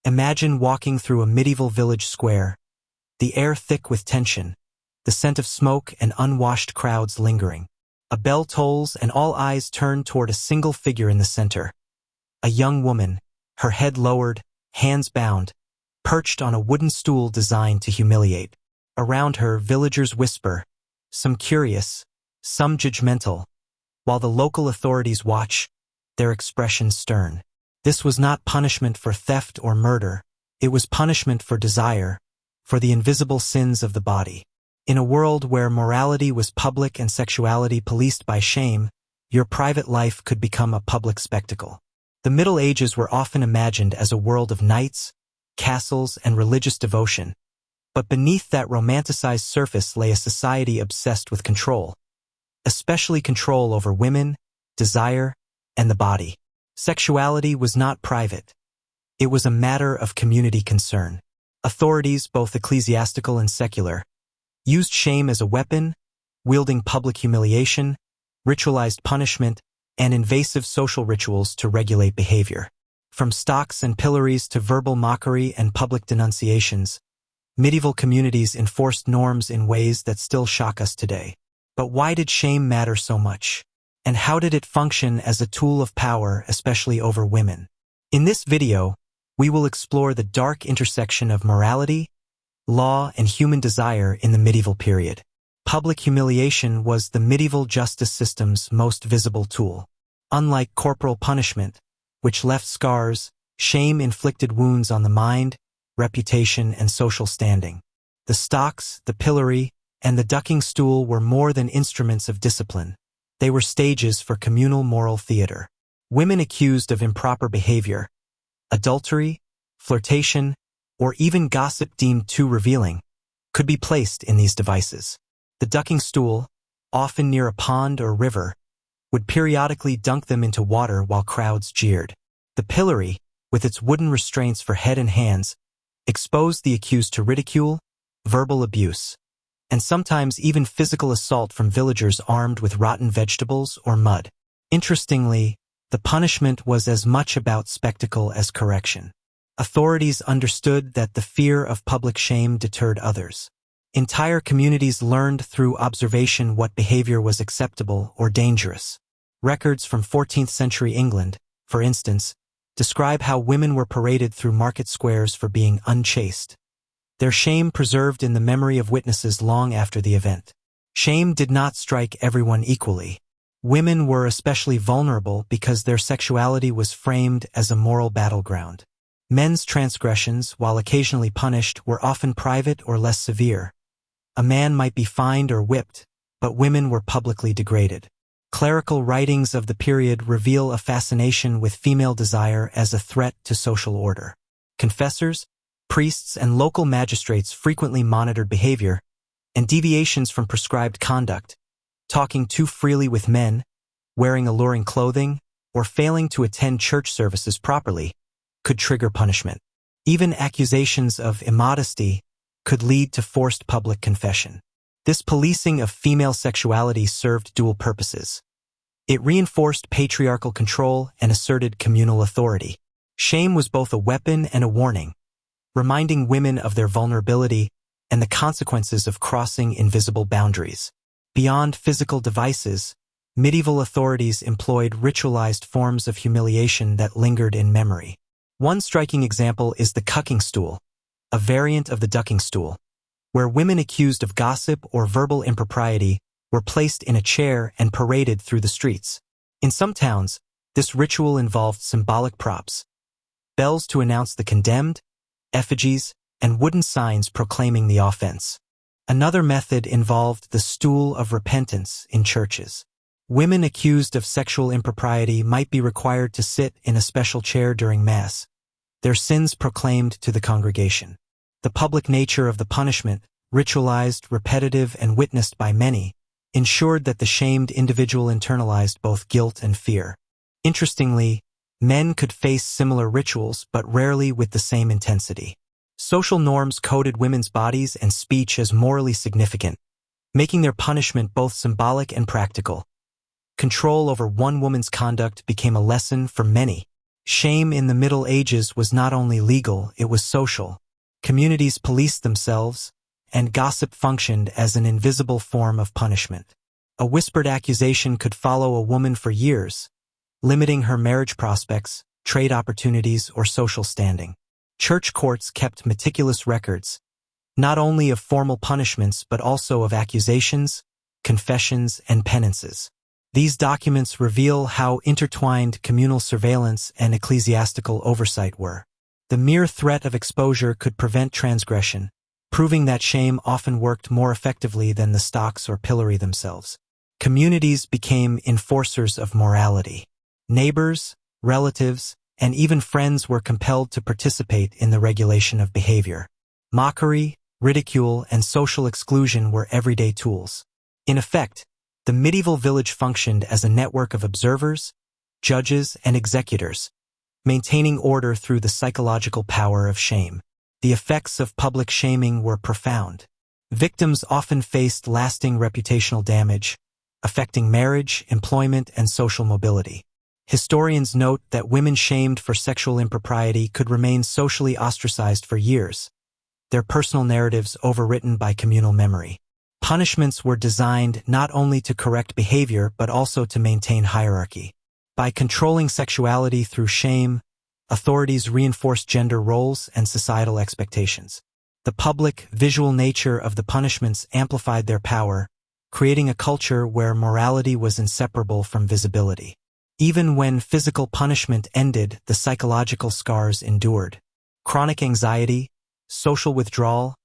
Imagine walking through a medieval village square, the air thick with tension, the scent of smoke and unwashed crowds lingering. A bell tolls and all eyes turn toward a single figure in the center. A young woman, her head lowered, hands bound, perched on a wooden stool designed to humiliate. Around her, villagers whisper, some curious, some judgmental, while the local authorities watch, their expressions stern. This was not punishment for theft or murder, it was punishment for desire, for the invisible sins of the body. In a world where morality was public and sexuality policed by shame, your private life could become a public spectacle. The Middle Ages were often imagined as a world of knights, castles, and religious devotion, but beneath that romanticized surface lay a society obsessed with control, especially control over women, desire, and the body. Sexuality was not private. It was a matter of community concern. Authorities, both ecclesiastical and secular, used shame as a weapon, wielding public humiliation, ritualized punishment, and invasive social rituals to regulate behavior. From stocks and pillories to verbal mockery and public denunciations, medieval communities enforced norms in ways that still shock us today. But why did shame matter so much? And how did it function as a tool of power, especially over women? In this video, we will explore the dark intersection of morality, law, and human desire in the medieval period. Public humiliation was the medieval justice system's most visible tool. Unlike corporal punishment, which left scars, shame inflicted wounds on the mind, reputation, and social standing. The stocks, the pillory, and the ducking stool were more than instruments of discipline. They were stages for communal moral theater. Women accused of improper behavior, adultery, flirtation, or even gossip deemed too revealing, could be placed in these devices. The ducking stool, often near a pond or river, would periodically dunk them into water while crowds jeered. The pillory, with its wooden restraints for head and hands, exposed the accused to ridicule, verbal abuse, and sometimes even physical assault from villagers armed with rotten vegetables or mud. Interestingly, the punishment was as much about spectacle as correction. Authorities understood that the fear of public shame deterred others. Entire communities learned through observation what behavior was acceptable or dangerous. Records from 14th century England, for instance, describe how women were paraded through market squares for being unchaste. Their shame preserved in the memory of witnesses long after the event. Shame did not strike everyone equally. Women were especially vulnerable because their sexuality was framed as a moral battleground. Men's transgressions, while occasionally punished, were often private or less severe. A man might be fined or whipped, but women were publicly degraded. Clerical writings of the period reveal a fascination with female desire as a threat to social order. Confessors, priests, and local magistrates frequently monitored behavior and deviations from prescribed conduct. Talking too freely with men, wearing alluring clothing, or failing to attend church services properly could trigger punishment. Even accusations of immodesty could lead to forced public confession. This policing of female sexuality served dual purposes. It reinforced patriarchal control and asserted communal authority. Shame was both a weapon and a warning, reminding women of their vulnerability and the consequences of crossing invisible boundaries. Beyond physical devices, medieval authorities employed ritualized forms of humiliation that lingered in memory. One striking example is the cucking stool, a variant of the ducking stool, where women accused of gossip or verbal impropriety were placed in a chair and paraded through the streets. In some towns, this ritual involved symbolic props, bells to announce the condemned, effigies, and wooden signs proclaiming the offense. Another method involved the stool of repentance in churches. Women accused of sexual impropriety might be required to sit in a special chair during Mass, their sins proclaimed to the congregation. The public nature of the punishment, ritualized, repetitive, and witnessed by many, ensured that the shamed individual internalized both guilt and fear. Interestingly, men could face similar rituals but rarely with the same intensity. Social norms coded women's bodies and speech as morally significant, making their punishment both symbolic and practical. Control over one woman's conduct became a lesson for many, Shame in the Middle Ages was not only legal, it was social. Communities policed themselves, and gossip functioned as an invisible form of punishment. A whispered accusation could follow a woman for years, limiting her marriage prospects, trade opportunities, or social standing. Church courts kept meticulous records, not only of formal punishments but also of accusations, confessions, and penances. These documents reveal how intertwined communal surveillance and ecclesiastical oversight were. The mere threat of exposure could prevent transgression, proving that shame often worked more effectively than the stocks or pillory themselves. Communities became enforcers of morality. Neighbors, relatives, and even friends were compelled to participate in the regulation of behavior. Mockery, ridicule, and social exclusion were everyday tools. In effect, the medieval village functioned as a network of observers, judges, and executors, maintaining order through the psychological power of shame. The effects of public shaming were profound. Victims often faced lasting reputational damage, affecting marriage, employment, and social mobility. Historians note that women shamed for sexual impropriety could remain socially ostracized for years, their personal narratives overwritten by communal memory. Punishments were designed not only to correct behavior but also to maintain hierarchy. By controlling sexuality through shame, authorities reinforced gender roles and societal expectations. The public, visual nature of the punishments amplified their power, creating a culture where morality was inseparable from visibility. Even when physical punishment ended, the psychological scars endured. Chronic anxiety, social withdrawal,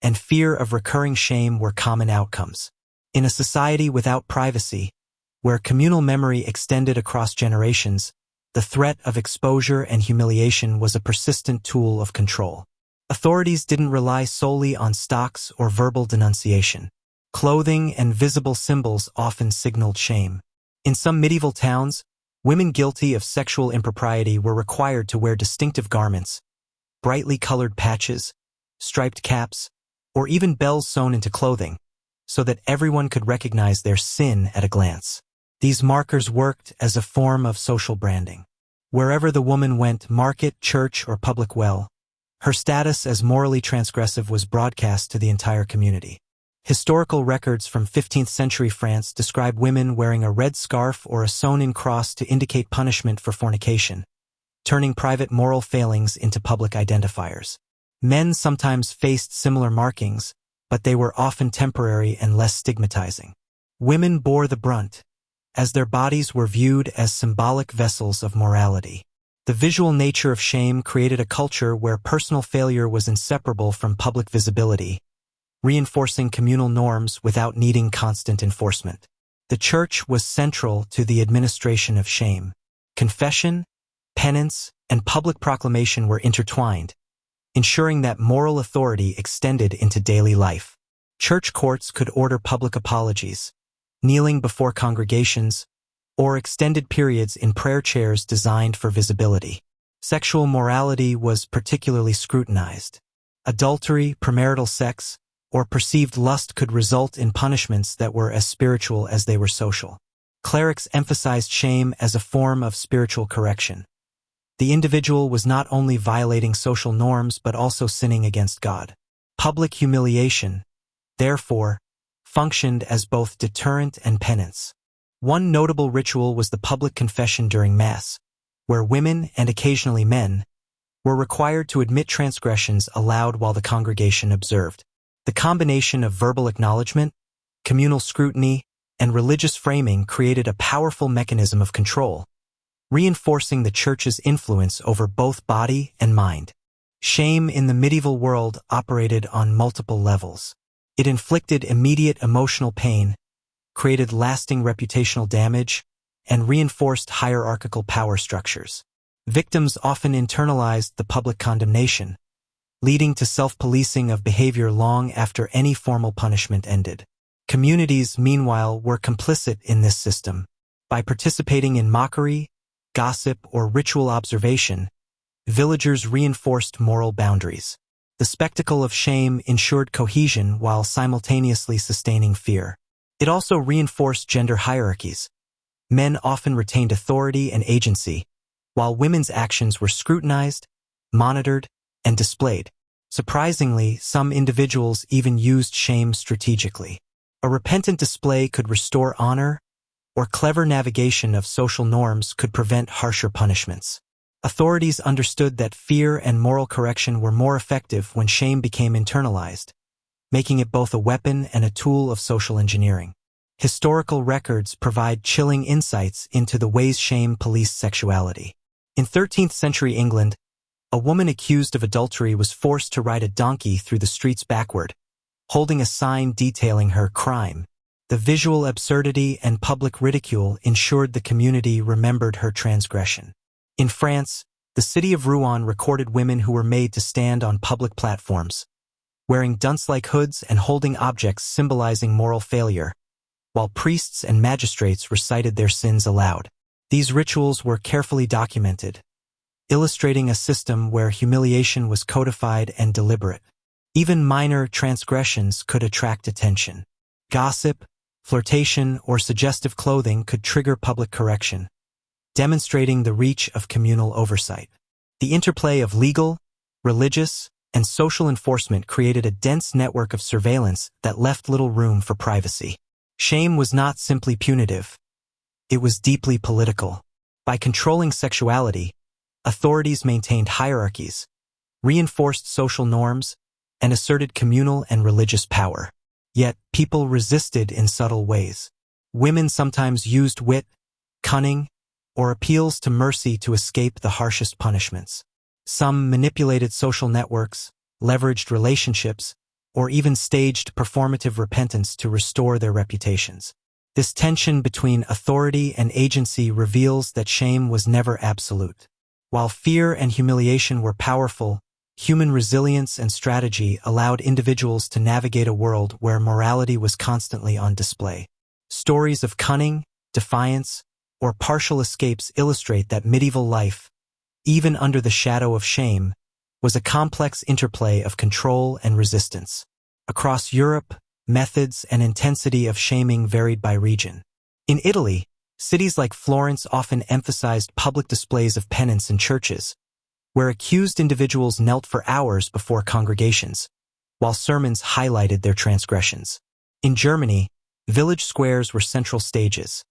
and fear of recurring shame were common outcomes. In a society without privacy, where communal memory extended across generations, the threat of exposure and humiliation was a persistent tool of control. Authorities didn't rely solely on stocks or verbal denunciation. Clothing and visible symbols often signaled shame. In some medieval towns, women guilty of sexual impropriety were required to wear distinctive garments, brightly colored patches, striped caps, or even bells sewn into clothing, so that everyone could recognize their sin at a glance. These markers worked as a form of social branding. Wherever the woman went, market, church, or public well, her status as morally transgressive was broadcast to the entire community. Historical records from 15th century France describe women wearing a red scarf or a sewn-in cross to indicate punishment for fornication, turning private moral failings into public identifiers. Men sometimes faced similar markings, but they were often temporary and less stigmatizing. Women bore the brunt, as their bodies were viewed as symbolic vessels of morality. The visual nature of shame created a culture where personal failure was inseparable from public visibility, reinforcing communal norms without needing constant enforcement. The church was central to the administration of shame. Confession, penance, and public proclamation were intertwined, ensuring that moral authority extended into daily life. Church courts could order public apologies, kneeling before congregations, or extended periods in prayer chairs designed for visibility. Sexual morality was particularly scrutinized. Adultery, premarital sex, or perceived lust could result in punishments that were as spiritual as they were social. Clerics emphasized shame as a form of spiritual correction. The individual was not only violating social norms but also sinning against God. Public humiliation, therefore, functioned as both deterrent and penance. One notable ritual was the public confession during Mass, where women, and occasionally men, were required to admit transgressions aloud while the congregation observed. The combination of verbal acknowledgement, communal scrutiny, and religious framing created a powerful mechanism of control, reinforcing the Church's influence over both body and mind. Shame in the medieval world operated on multiple levels. It inflicted immediate emotional pain, created lasting reputational damage, and reinforced hierarchical power structures. Victims often internalized the public condemnation, leading to self-policing of behavior long after any formal punishment ended. Communities, meanwhile, were complicit in this system. By participating in mockery, gossip, or ritual observation, villagers reinforced moral boundaries. The spectacle of shame ensured cohesion while simultaneously sustaining fear. It also reinforced gender hierarchies. Men often retained authority and agency, while women's actions were scrutinized, monitored, and displayed. Surprisingly, some individuals even used shame strategically. A repentant display could restore honor, or clever navigation of social norms could prevent harsher punishments. Authorities understood that fear and moral correction were more effective when shame became internalized, making it both a weapon and a tool of social engineering. Historical records provide chilling insights into the ways shame policed sexuality. In 13th century England, a woman accused of adultery was forced to ride a donkey through the streets backward, holding a sign detailing her crime. The visual absurdity and public ridicule ensured the community remembered her transgression. In France, the city of Rouen recorded women who were made to stand on public platforms, wearing dunce-like hoods and holding objects symbolizing moral failure, while priests and magistrates recited their sins aloud. These rituals were carefully documented, illustrating a system where humiliation was codified and deliberate. Even minor transgressions could attract attention. Gossip, flirtation, or suggestive clothing could trigger public correction, demonstrating the reach of communal oversight. The interplay of legal, religious, and social enforcement created a dense network of surveillance that left little room for privacy. Shame was not simply punitive. It was deeply political. By controlling sexuality, authorities maintained hierarchies, reinforced social norms, and asserted communal and religious power. Yet, people resisted in subtle ways. Women sometimes used wit, cunning, or appeals to mercy to escape the harshest punishments. Some manipulated social networks, leveraged relationships, or even staged performative repentance to restore their reputations. This tension between authority and agency reveals that shame was never absolute. While fear and humiliation were powerful, human resilience and strategy allowed individuals to navigate a world where morality was constantly on display. Stories of cunning, defiance, or partial escapes illustrate that medieval life, even under the shadow of shame, was a complex interplay of control and resistance. Across Europe, methods and intensity of shaming varied by region. In Italy, cities like Florence often emphasized public displays of penance in churches, where accused individuals knelt for hours before congregations, while sermons highlighted their transgressions. In Germany, village squares were central stages.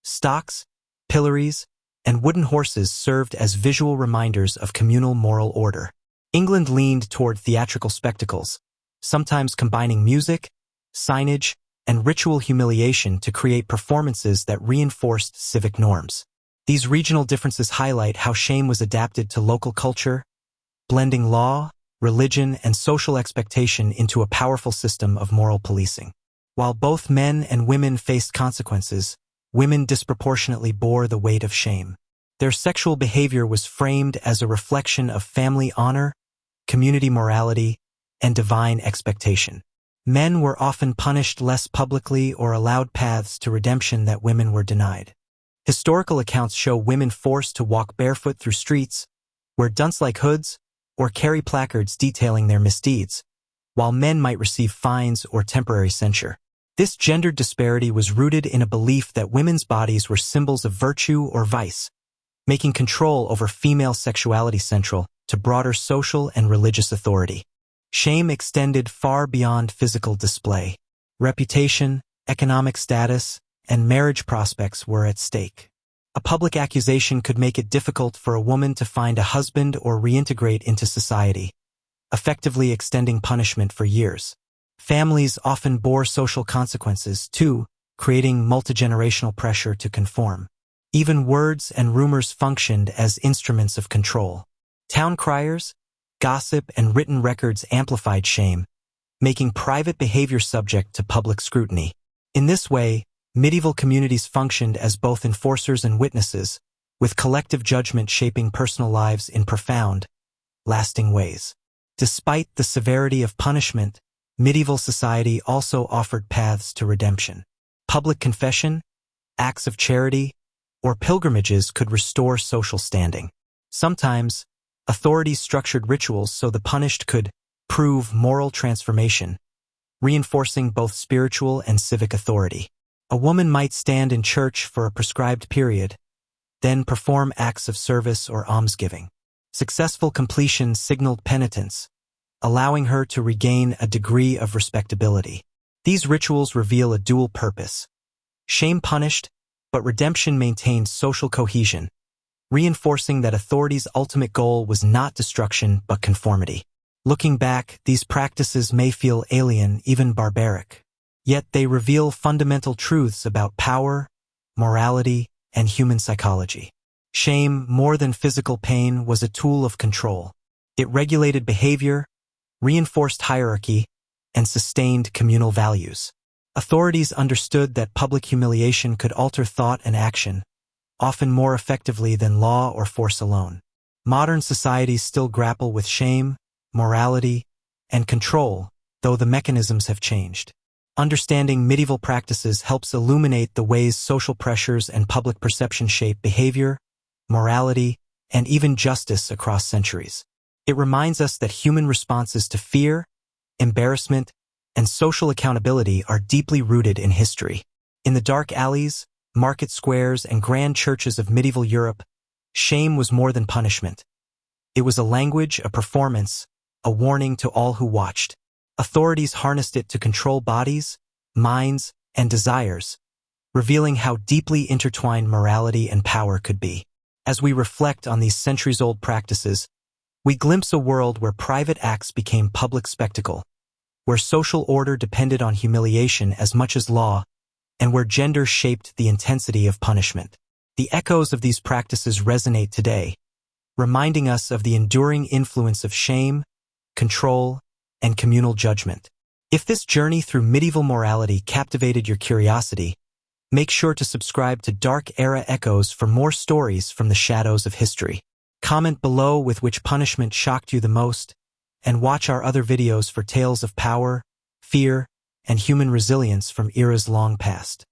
Stocks, pillories, and wooden horses served as visual reminders of communal moral order. England leaned toward theatrical spectacles, sometimes combining music, signage, and ritual humiliation to create performances that reinforced civic norms. These regional differences highlight how shame was adapted to local culture, blending law, religion, and social expectation into a powerful system of moral policing. While both men and women faced consequences, women disproportionately bore the weight of shame. Their sexual behavior was framed as a reflection of family honor, community morality, and divine expectation. Men were often punished less publicly or allowed paths to redemption that women were denied. Historical accounts show women forced to walk barefoot through streets, wear dunce-like hoods, or carry placards detailing their misdeeds, while men might receive fines or temporary censure. This gendered disparity was rooted in a belief that women's bodies were symbols of virtue or vice, making control over female sexuality central to broader social and religious authority. Shame extended far beyond physical display. Reputation, economic status, and marriage prospects were at stake. A public accusation could make it difficult for a woman to find a husband or reintegrate into society, effectively extending punishment for years. Families often bore social consequences, too, creating multigenerational pressure to conform. Even words and rumors functioned as instruments of control. Town criers, gossip, and written records amplified shame, making private behavior subject to public scrutiny. In this way, medieval communities functioned as both enforcers and witnesses, with collective judgment shaping personal lives in profound, lasting ways. Despite the severity of punishment, medieval society also offered paths to redemption. Public confession, acts of charity, or pilgrimages could restore social standing. Sometimes, authorities structured rituals so the punished could prove moral transformation, reinforcing both spiritual and civic authority. A woman might stand in church for a prescribed period, then perform acts of service or almsgiving. Successful completion signaled penitence, allowing her to regain a degree of respectability. These rituals reveal a dual purpose. Shame punished, but redemption maintained social cohesion, reinforcing that authority's ultimate goal was not destruction but conformity. Looking back, these practices may feel alien, even barbaric. Yet they reveal fundamental truths about power, morality, and human psychology. Shame, more than physical pain, was a tool of control. It regulated behavior, reinforced hierarchy, and sustained communal values. Authorities understood that public humiliation could alter thought and action, often more effectively than law or force alone. Modern societies still grapple with shame, morality, and control, though the mechanisms have changed. Understanding medieval practices helps illuminate the ways social pressures and public perception shape behavior, morality, and even justice across centuries. It reminds us that human responses to fear, embarrassment, and social accountability are deeply rooted in history. In the dark alleys, market squares, and grand churches of medieval Europe, shame was more than punishment. It was a language, a performance, a warning to all who watched. Authorities harnessed it to control bodies, minds, and desires, revealing how deeply intertwined morality and power could be. As we reflect on these centuries-old practices, we glimpse a world where private acts became public spectacle, where social order depended on humiliation as much as law, and where gender shaped the intensity of punishment. The echoes of these practices resonate today, reminding us of the enduring influence of shame, control, and communal judgment. If this journey through medieval morality captivated your curiosity, make sure to subscribe to Dark Era Echoes for more stories from the shadows of history. Comment below with which punishment shocked you the most, and watch our other videos for tales of power, fear, and human resilience from eras long past.